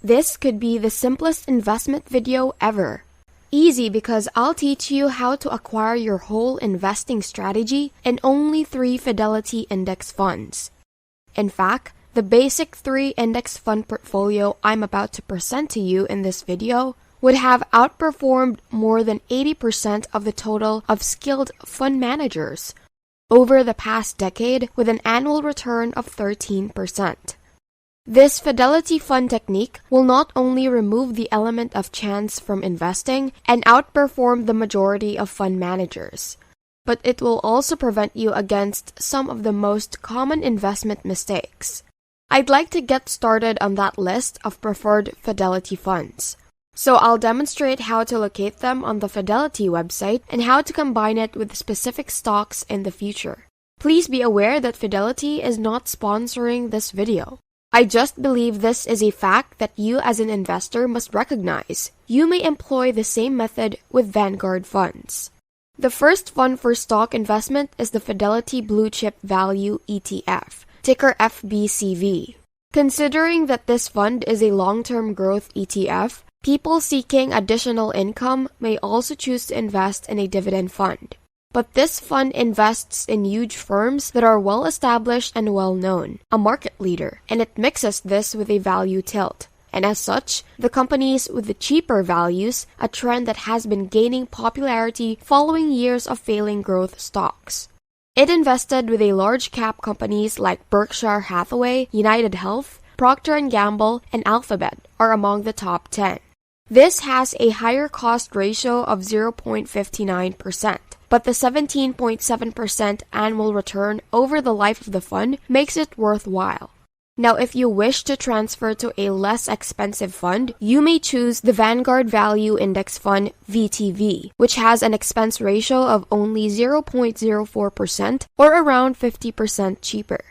This could be the simplest investment video ever. Easy because I'll teach you how to acquire your whole investing strategy in only 3 Fidelity Index Funds. In fact, the basic 3 index fund portfolio I'm about to present to you in this video would have outperformed more than 80% of the total of skilled fund managers over the past decade with an annual return of 13%. This Fidelity Fund technique will not only remove the element of chance from investing and outperform the majority of fund managers, but it will also prevent you against some of the most common investment mistakes. I'd like to get started on that list of preferred Fidelity funds. So I'll demonstrate how to locate them on the Fidelity website and how to combine it with specific stocks in the future. Please be aware that Fidelity is not sponsoring this video. I just believe this is a fact that you as an investor must recognize. You may employ the same method with Vanguard funds. The first fund for stock investment is the Fidelity Blue Chip Value ETF, ticker FBCV. Considering that this fund is a long-term growth ETF, people seeking additional income may also choose to invest in a dividend fund. But this fund invests in huge firms that are well-established and well-known, a market leader, and it mixes this with a value tilt. And as such, the companies with the cheaper values, a trend that has been gaining popularity following years of failing growth stocks. It invested with a large cap companies like Berkshire Hathaway, United Health, Procter & Gamble, and Alphabet are among the top 10. This has a higher cost ratio of 0.59%. But the 17.7% annual return over the life of the fund makes it worthwhile. Now, if you wish to transfer to a less expensive fund, you may choose the Vanguard Value Index Fund VTV, which has an expense ratio of only 0.04% or around 50% cheaper.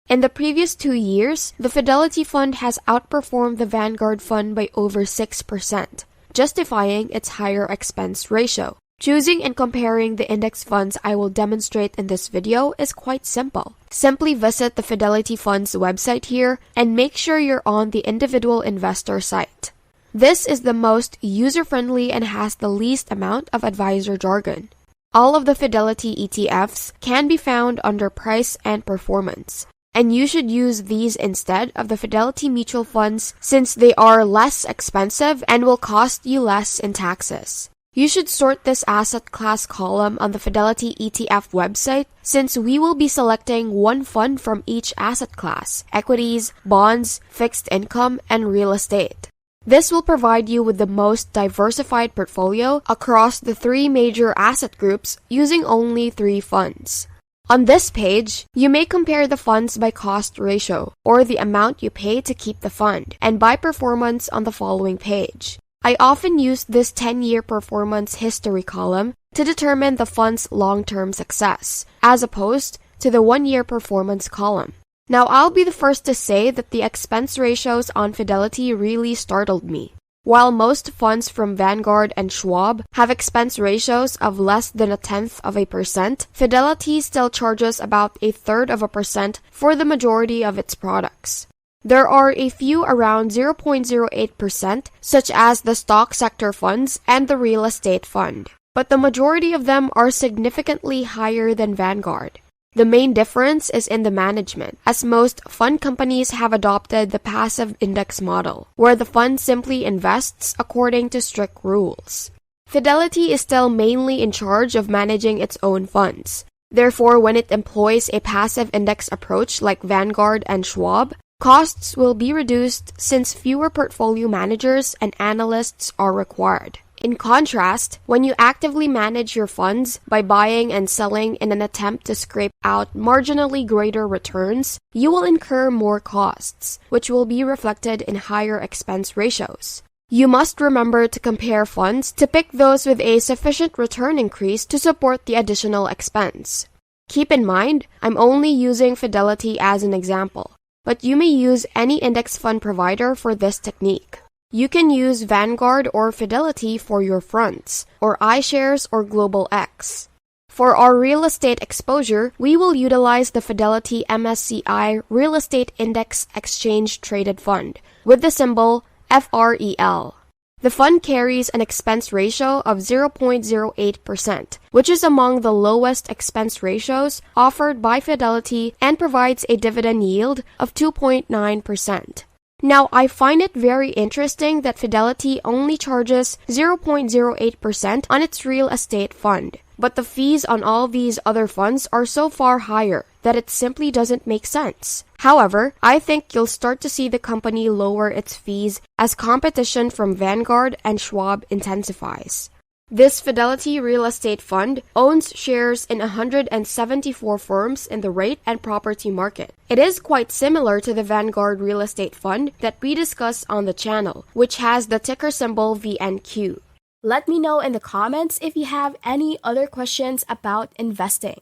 In the previous 2 years, the Fidelity Fund has outperformed the Vanguard Fund by over 6%, justifying its higher expense ratio. Choosing and comparing the index funds I will demonstrate in this video is quite simple. Simply visit the Fidelity Funds website here and make sure you're on the individual investor site. This is the most user-friendly and has the least amount of advisor jargon. All of the Fidelity ETFs can be found under price and performance, and you should use these instead of the Fidelity mutual funds since they are less expensive and will cost you less in taxes. You should sort this asset class column on the Fidelity ETF website since we will be selecting one fund from each asset class: equities, bonds, fixed income, and real estate. This will provide you with the most diversified portfolio across the 3 major asset groups using only 3 funds. On this page, you may compare the funds by cost ratio, or the amount you pay to keep the fund, and by performance on the following page. I often use this 10-year performance history column to determine the fund's long-term success, as opposed to the 1-year performance column. Now, I'll be the first to say that the expense ratios on Fidelity really startled me. While most funds from Vanguard and Schwab have expense ratios of less than 0.1%, Fidelity still charges about 0.33% for the majority of its products. There are a few around 0.08%, such as the stock sector funds and the real estate fund, but the majority of them are significantly higher than Vanguard. The main difference is in the management, as most fund companies have adopted the passive index model, where the fund simply invests according to strict rules. Fidelity is still mainly in charge of managing its own funds. Therefore, when it employs a passive index approach like Vanguard and Schwab, costs will be reduced since fewer portfolio managers and analysts are required. In contrast, when you actively manage your funds by buying and selling in an attempt to scrape out marginally greater returns, you will incur more costs, which will be reflected in higher expense ratios. You must remember to compare funds to pick those with a sufficient return increase to support the additional expense. Keep in mind, I'm only using Fidelity as an example, but you may use any index fund provider for this technique. You can use Vanguard or Fidelity for your funds, or iShares or Global X. For our real estate exposure, we will utilize the Fidelity MSCI Real Estate Index Exchange Traded Fund with the symbol FREL. The fund carries an expense ratio of 0.08%, which is among the lowest expense ratios offered by Fidelity and provides a dividend yield of 2.9%. Now, I find it very interesting that Fidelity only charges 0.08% on its real estate fund, but the fees on all these other funds are so far higher that it simply doesn't make sense. However, I think you'll start to see the company lower its fees as competition from Vanguard and Schwab intensifies. This Fidelity Real Estate Fund owns shares in 174 firms in the rate and property market. It is quite similar to the Vanguard Real Estate Fund that we discuss on the channel, which has the ticker symbol VNQ. Let me know in the comments if you have any other questions about investing.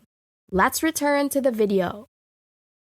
Let's return to the video.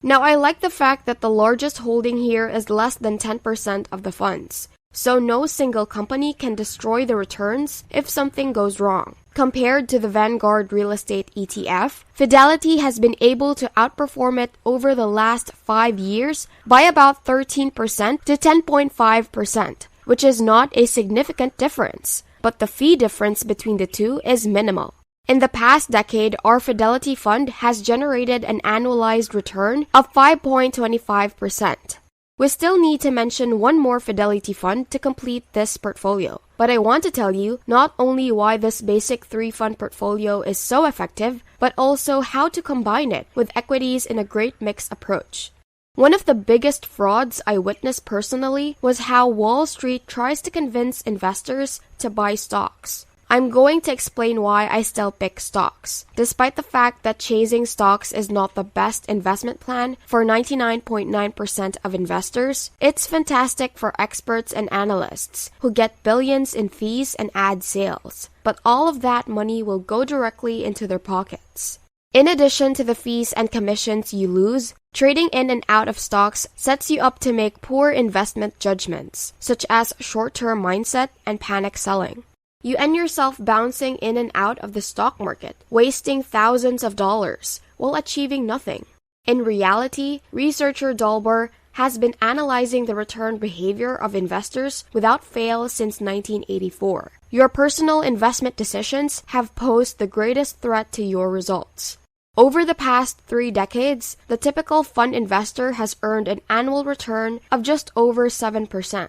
Now, I like the fact that the largest holding here is less than 10% of the funds, so no single company can destroy the returns if something goes wrong. Compared to the Vanguard Real Estate ETF, Fidelity has been able to outperform it over the last 5 years by about 13% to 10.5%, which is not a significant difference, but the fee difference between the two is minimal. In the past decade, our Fidelity Fund has generated an annualized return of 5.25%. We still need to mention one more Fidelity Fund to complete this portfolio, but I want to tell you not only why this basic 3-fund portfolio is so effective, but also how to combine it with equities in a great mix approach. One of the biggest frauds I witnessed personally was how Wall Street tries to convince investors to buy stocks. I'm going to explain why I still pick stocks. Despite the fact that chasing stocks is not the best investment plan for 99.9% of investors, it's fantastic for experts and analysts who get billions in fees and ad sales. But all of that money will go directly into their pockets. In addition to the fees and commissions you lose, trading in and out of stocks sets you up to make poor investment judgments, such as short-term mindset and panic selling. You end yourself bouncing in and out of the stock market, wasting thousands of dollars while achieving nothing. In reality, researcher Dalbar has been analyzing the return behavior of investors without fail since 1984. Your personal investment decisions have posed the greatest threat to your results. Over the past 3 decades, the typical fund investor has earned an annual return of just over 7%.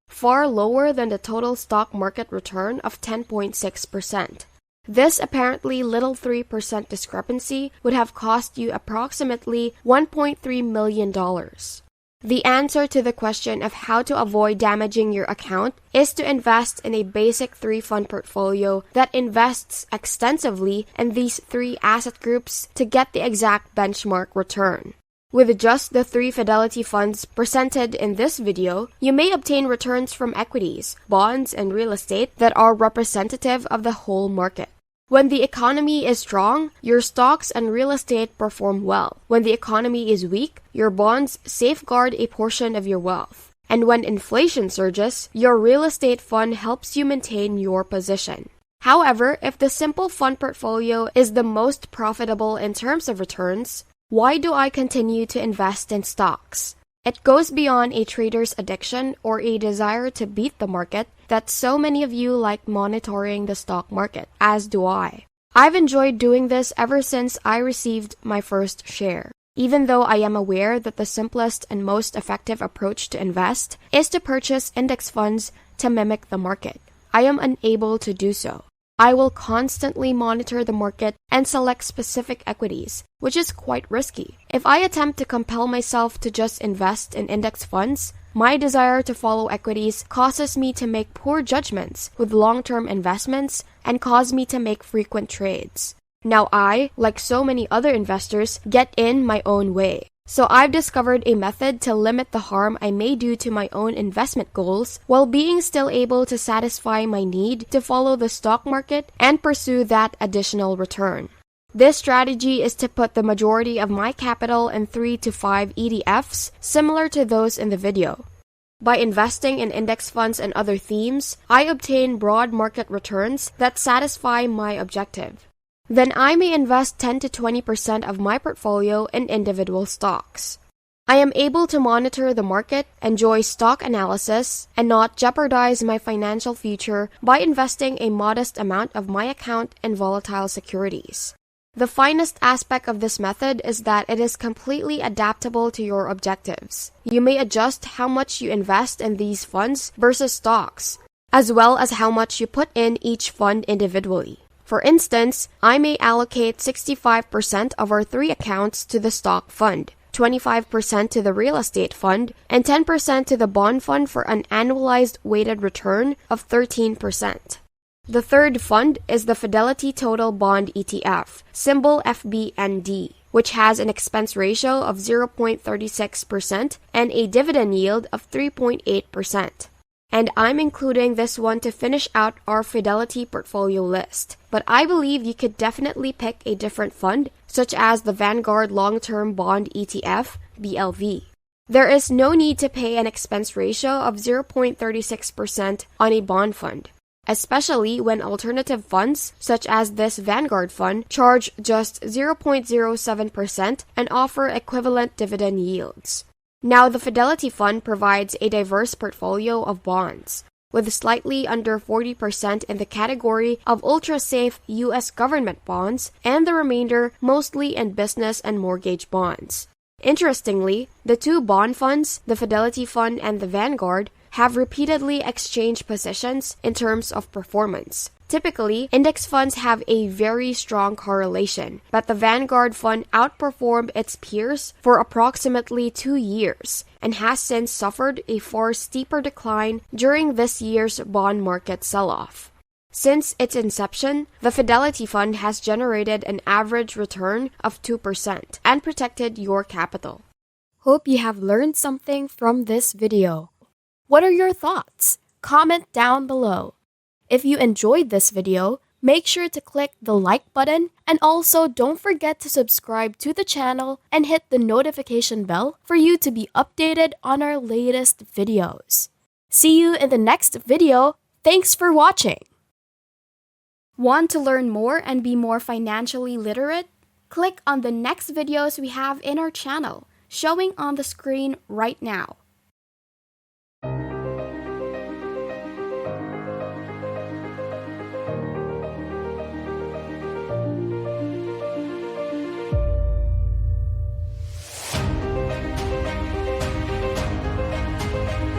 Far lower than the total stock market return of 10.6%. This apparently little 3% discrepancy would have cost you approximately $1.3 million. The answer to the question of how to avoid damaging your account is to invest in a basic 3-fund portfolio that invests extensively in these 3 asset groups to get the exact benchmark return. With just the 3 Fidelity funds presented in this video, you may obtain returns from equities, bonds, and real estate that are representative of the whole market. When the economy is strong, your stocks and real estate perform well. When the economy is weak, your bonds safeguard a portion of your wealth. And when inflation surges, your real estate fund helps you maintain your position. However, if the simple fund portfolio is the most profitable in terms of returns, why do I continue to invest in stocks? It goes beyond a trader's addiction or a desire to beat the market that so many of you like monitoring the stock market, as do I. I've enjoyed doing this ever since I received my first share. Even though I am aware that the simplest and most effective approach to invest is to purchase index funds to mimic the market, I am unable to do so. I will constantly monitor the market and select specific equities, which is quite risky. If I attempt to compel myself to just invest in index funds, my desire to follow equities causes me to make poor judgments with long-term investments and cause me to make frequent trades. Now I, like so many other investors, get in my own way. So I've discovered a method to limit the harm I may do to my own investment goals while being still able to satisfy my need to follow the stock market and pursue that additional return. This strategy is to put the majority of my capital in 3 to 5 ETFs, similar to those in the video. By investing in index funds and other themes, I obtain broad market returns that satisfy my objective. Then I may invest 10 to 20% of my portfolio in individual stocks. I am able to monitor the market, enjoy stock analysis, and not jeopardize my financial future by investing a modest amount of my account in volatile securities. The finest aspect of this method is that it is completely adaptable to your objectives. You may adjust how much you invest in these funds versus stocks, as well as how much you put in each fund individually. For instance, I may allocate 65% of our 3 accounts to the stock fund, 25% to the real estate fund, and 10% to the bond fund for an annualized weighted return of 13%. The third fund is the Fidelity Total Bond ETF, symbol FBND, which has an expense ratio of 0.36% and a dividend yield of 3.8%. And I'm including this one to finish out our Fidelity portfolio list. But I believe you could definitely pick a different fund, such as the Vanguard Long-Term Bond ETF, BLV. There is no need to pay an expense ratio of 0.36% on a bond fund, especially when alternative funds, such as this Vanguard fund, charge just 0.07% and offer equivalent dividend yields. Now, the Fidelity Fund provides a diverse portfolio of bonds, with slightly under 40% in the category of ultra-safe U.S. government bonds and the remainder mostly in business and mortgage bonds. Interestingly, the 2 bond funds, the Fidelity Fund and the Vanguard, have repeatedly exchanged positions in terms of performance. Typically, index funds have a very strong correlation, but the Vanguard fund outperformed its peers for approximately 2 years and has since suffered a far steeper decline during this year's bond market sell-off. Since its inception, the Fidelity Fund has generated an average return of 2% and protected your capital. Hope you have learned something from this video. What are your thoughts? Comment down below. If you enjoyed this video, make sure to click the like button and also don't forget to subscribe to the channel and hit the notification bell for you to be updated on our latest videos. See you in the next video. Thanks for watching. Want to learn more and be more financially literate? Click on the next videos we have in our channel, showing on the screen right now.